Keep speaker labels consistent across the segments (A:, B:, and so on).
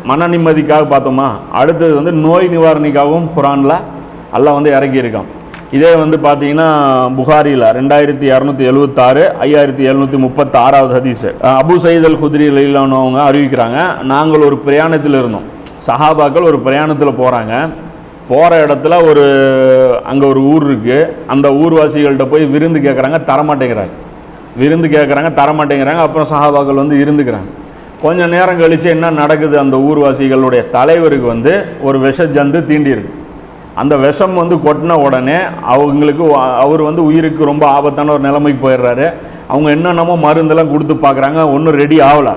A: மன நிம்மதிக்காக பார்த்தோமா. அடுத்தது வந்து நோய் நிவாரணிக்காகவும் குரானில் அல்லாஹ் வந்து இறக்கியிருக்கான். இதே வந்து பார்த்தீங்கன்னா புகாரியில் 2276 5736 ஹதீஸ். அபு சயீத் அல் குத்ரி ரலியல்லாஹு அறிவிக்கிறாங்க, நாங்கள் ஒரு பிரயாணத்தில் இருந்தோம். சஹாபாக்கள் ஒரு பிரயாணத்தில் போகிறாங்க. போகிற இடத்துல அங்கே ஒரு ஊர் இருக்குது. அந்த ஊர்வாசிகள்கிட்ட போய் விருந்து கேட்குறாங்க, தரமாட்டேங்கிறாங்க. அப்புறம் சஹாபாக்கள் வந்து இருந்துக்கிறாங்க. கொஞ்சம் நேரம் கழித்து என்ன நடக்குது, அந்த ஊர்வாசிகளுடைய தலைவருக்கு வந்து ஒரு விஷ ஜந்து தீண்டிருக்கு. அந்த விஷம் வந்து கொட்டின உடனே அவர் வந்து உயிருக்கு ரொம்ப ஆபத்தான ஒரு நிலைமைக்கு போயிடுறாரு. அவங்க என்னென்னமோ மருந்தெல்லாம் கொடுத்து பார்க்குறாங்க, ஒன்றும் ரெடி ஆகலை.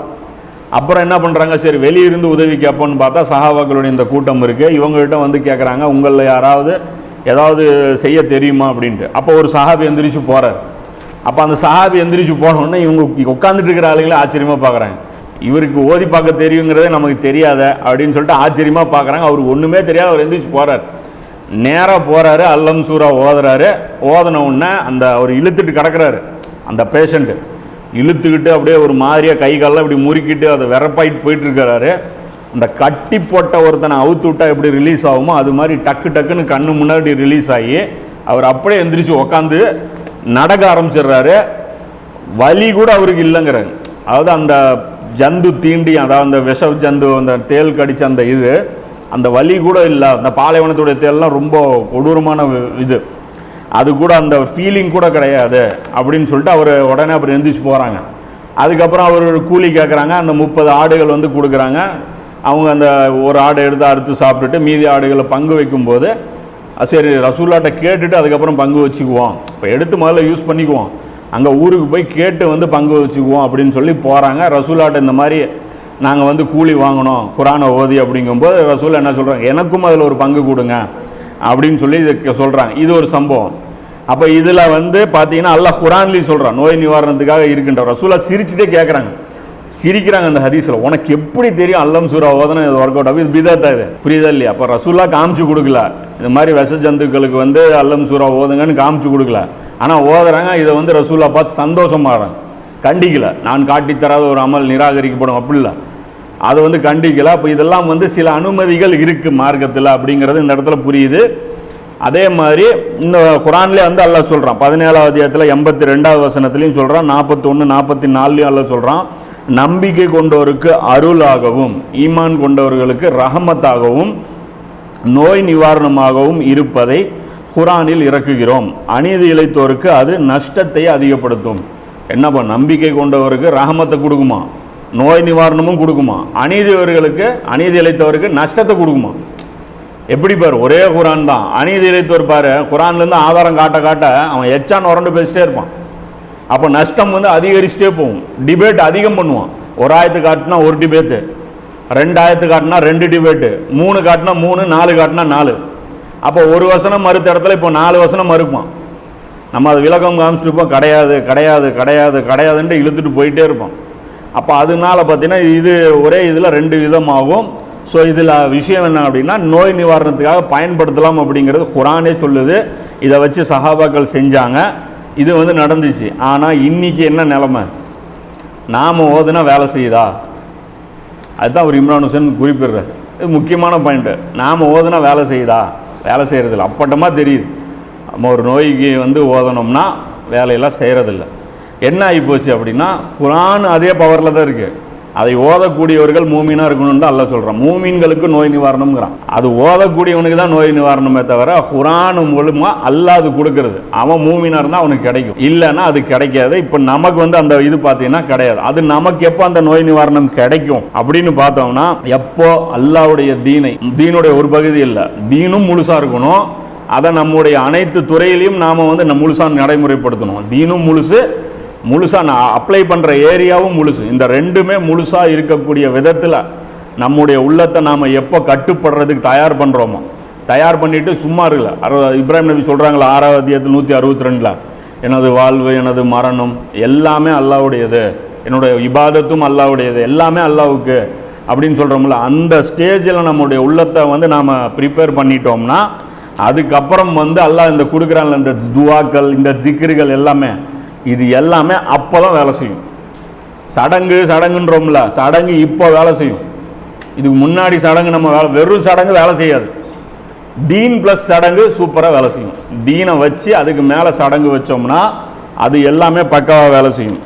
A: அப்புறம் என்ன பண்ணுறாங்க, சரி வெளியிருந்து உதவி கேட்போன்னு பார்த்தா சஹாபாக்களுடைய இந்த கூட்டம் இருக்குது. இவங்ககிட்ட வந்து கேட்குறாங்க, உங்களில் யாராவது ஏதாவது செய்ய தெரியுமா அப்படின்ட்டு. அப்போ ஒரு சஹாபி எந்திரிச்சு போகிறார். அப்போ அந்த சஹாபி எந்திரிச்சு போனோடனே இவங்க உட்காந்துட்டு இருக்கிற ஆளுங்களே ஆச்சரியமாக பார்க்குறாங்க. இவருக்கு ஓதி பார்க்க தெரியுங்கிறதே நமக்கு தெரியாத அப்படின்னு சொல்லிட்டு ஆச்சரியமாக பார்க்குறாங்க. அவருக்கு ஒன்றுமே தெரியாது. அவர் எந்திரிச்சு போகிறார், நேராக போகிறாரு, அல்லம் சூரா ஓதுறாரு. ஓதன உடனே அவர் இழுத்துட்டு கிடக்கிறாரு. அந்த பேஷண்ட்டு இழுத்துக்கிட்டு அப்படியே ஒரு மாதிரியாக கை காலெல்லாம் இப்படி முறுக்கிட்டு அதை விரப்பாயிட்டு போயிட்டுருக்கிறாரு. அந்த கட்டி போட்ட ஒருத்தனை அவுத்து விட்டால் எப்படி ரிலீஸ் ஆகுமோ அது மாதிரி டக்குன்னு கண்ணு முன்னாடி ரிலீஸ் ஆகி அவர் அப்படியே எந்திரிச்சு உக்காந்து நடக்க ஆரம்பிச்சிடுறாரு. வலி கூட அவருக்கு இல்லைங்கிறாங்க. அதாவது அந்த ஜந்து தீண்டி, அதாவது அந்த விஷ ஜந்து, அந்த தேல் கடிச்ச அந்த வலி கூட இல்லை. அந்த பாலைவனத்துடைய தேல்லாம் ரொம்ப கொடூரமான இது, அது கூட அந்த ஃபீலிங் கூட கிடையாது அப்படின்னு சொல்லிட்டு அவர் உடனே அப்புறம் எந்திரிச்சு போகிறாங்க. அதுக்கப்புறம் அவர் கூலி கேட்குறாங்க. அந்த 30 ஆடுகள் வந்து கொடுக்குறாங்க. அவங்க அந்த ஒரு ஆடை எடுத்து அறுத்து சாப்பிட்டுட்டு மீதி ஆடுகளை பங்கு வைக்கும்போது சரி ரசூல்லாட்ட கேட்டுட்டு அதுக்கப்புறம் பங்கு வச்சுக்குவோம், இப்போ எடுத்து முதல்ல யூஸ் பண்ணிக்குவோம், அங்கே ஊருக்கு போய் கேட்டு வந்து பங்கு வச்சுக்குவோம் அப்படின்னு சொல்லி போகிறாங்க. ரசூல்லாட்ட இந்த மாதிரி நாங்கள் வந்து கூலி வாங்கணும் குரானை ஓதி அப்படிங்கும்போது ரசூல் என்ன சொல்கிறாங்க, எனக்கும் அதில் ஒரு பங்கு கொடுங்க அப்படின்னு சொல்லி இது சொல்கிறாங்க. இது ஒரு சம்பவம். அப்போ இதில் வந்து பார்த்தீங்கன்னா அல்லாஹ் குரான்லேயும் சொல்கிறான் நோய் நிவாரணத்துக்காக இருக்கின்ற. ரசூலா சிரிச்சுட்டே சிரிக்கிறாங்க அந்த ஹதீஸில், உனக்கு எப்படி தெரியும் அல்லம் சூரா ஓதனா இது ஒர்க் அவுட் ஆகும், இது பிதாத்தா, இது புரியுதா இல்லையா? அப்போ ரசூலா காமிச்சு கொடுக்கல இந்த மாதிரி விஷ ஜந்துக்களுக்கு வந்து அல்லம் சூரா ஓதுங்கன்னு காமிச்சு கொடுக்கல. ஆனால் ஓதுறாங்க. இதை வந்து ரசூலா பார்த்து சந்தோஷமாகறாங்க, கண்டிக்கல. நான் காட்டித்தராத ஒரு அமல் நிராகரிக்கப்படும் அப்படி இல்லை, அதை வந்து கண்டிக்கல. அப்போ இதெல்லாம் வந்து சில அனுமதிகள் இருக்குது மார்க்கத்தில் அப்படிங்கிறது இந்த இடத்துல புரியுது. அதே மாதிரி இந்த குரான்லேயே வந்து அல்லாஹ் சொல்கிறான் 17ஆவது அத்தியாயத்தில் 82வது வசனத்துலையும் சொல்கிறான், 41 44லையும் அல்லாஹ் சொல்கிறான், நம்பிக்கை கொண்டவருக்கு அருளாகவும் ஈமான் கொண்டவர்களுக்கு ரஹமத்தாகவும் நோய் நிவாரணமாகவும் இருப்பதை குரானில் இறக்குகிறோம். அநீதி இழைத்தோருக்கு அது நஷ்டத்தை அதிகப்படுத்தும். என்னப்பா, நம்பிக்கை கொண்டவருக்கு ரஹமத்தை கொடுக்குமா, நோய் நிவாரணமும் கொடுக்குமா, அநீதி இழைத்தவருக்கு நஷ்டத்தை கொடுக்குமா? எப்படி பாரு, ஒரே குரான் தான். அநீதி இழைத்தவர் பாரு, குரான்லேருந்து ஆதாரம் காட்ட அவன் எச்சான் உரண்டு பேசிட்டே இருப்பான். அப்போ நஷ்டம் வந்து அதிகரிச்சுட்டே போகும். டிபேட் அதிகம் பண்ணுவான். ஒரு ஆயத்து காட்டினா ஒரு டிபேட்டு, 2 ஆயத்து காட்டினா 2 டிபேட்டு, 3 காட்டினா 3, 4 காட்டினா 4. அப்போ ஒரு வசனம் மறுத்த இடத்துல இப்போ 4 வசனம் மறுப்பான். நம்ம அது விளக்கம் காமிச்சிட்டு இருப்போம், கிடையாதுன்ட்டு இழுத்துட்டு போயிட்டே இருப்போம். அப்போ அதனால பார்த்தீங்கன்னா இது ஒரே இதில் 2 விதமாகும். ஸோ இதில் விஷயம் என்ன அப்படின்னா, நோய் நிவாரணத்துக்காக பயன்படுத்தலாம் அப்படிங்கிறது குரானே சொல்லுது. இதை வச்சு சஹாபாக்கள் செஞ்சாங்க, இது வந்து நடந்துச்சு. ஆனால் இன்றைக்கி என்ன நிலைமை, நாம் ஓதுனா வேலை செய்யுதா? அதுதான் ஒரு இம்ரான் ஹுசைன் குறிப்பிடுறாரு. இது முக்கியமான பாயிண்ட்டு. நாம் ஓதுனா வேலை செய்யுதா? வேலை செய்கிறதில்ல. அப்பட்டமாக தெரியுது. நம்ம ஒரு நோய்க்கு வந்து ஓதனோம்னா வேலையெல்லாம் செய்கிறதில்ல. என்ன ஆகிப்போச்சு அப்படின்னா, குரான் அதே பவரில் தான் இருக்குது. அதை ஓதக்கூடியவர்கள் மூமீனாக இருக்கணும்னு தான் அல்லாஹ் சொல்கிறான். மூமீன்களுக்கு நோய் நிவாரணம்ங்கிறான். அது ஓதக்கூடியவனுக்கு தான் நோய் நிவாரணமே தவிர குரான் மூலமாக அல்லாஹ் அது கொடுக்கறது. அவன் மூமீனாக இருந்தால் அவனுக்கு கிடைக்கும், இல்லைன்னா அது கிடைக்காது. இப்போ நமக்கு வந்து அந்த இது பார்த்தீங்கன்னா கிடையாது. அது நமக்கு எப்போ அந்த நோய் நிவாரணம் கிடைக்கும் அப்படின்னு பார்த்தோம்னா, எப்போ அல்லாஹ்வுடைய தீனுடைய ஒரு பகுதி இல்லை, தீனும் முழுசாக இருக்கணும். அதை நம்முடைய அனைத்து துறையிலையும் நாம் வந்து முழுசாக நடைமுறைப்படுத்தணும். தீனும் முழுசாக நான் அப்ளை பண்ணுற ஏரியாவும் முழுசு. இந்த ரெண்டுமே முழுசாக இருக்கக்கூடிய விதத்தில் நம்முடைய உள்ளத்தை நாம் எப்போ கட்டுப்படுறதுக்கு தயார் பண்ணிவிட்டு சும்மா இருக்கல. இப்ராஹிம் நபி சொல்கிறாங்களா 6வது அத்தியாயத்தில் 162, எனது வாழ்வு எனது மரணம் எல்லாமே அல்லாஹ்வுடையது, என்னுடைய இபாதத்தும் அல்லாஹ்வுடையது, எல்லாமே அல்லாஹ்வுக்கு அப்படின்னு சொல்கிறோம்ல. அந்த ஸ்டேஜில் நம்முடைய உள்ளத்தை வந்து நாம் ப்ரிப்பேர் பண்ணிட்டோம்னா அதுக்கப்புறம் வந்து அல்லாஹ் இந்த கொடுக்குறாங்க இந்த துவாக்கள், இந்த ஜிக்ருகள் எல்லாமே, இது எல்லாமே அப்போ தான் வேலை செய்யும். சடங்குன்றோம்ல, சடங்கு இப்போ வேலை செய்யும். இதுக்கு முன்னாடி சடங்கு நம்ம வெறும் சடங்கு வேலை செய்யாது. டீன் ப்ளஸ் சடங்கு சூப்பராக வேலை செய்யும். டீனை வச்சு அதுக்கு மேலே சடங்கு வச்சோம்னா அது எல்லாமே பக்காவாக வேலை செய்யும்.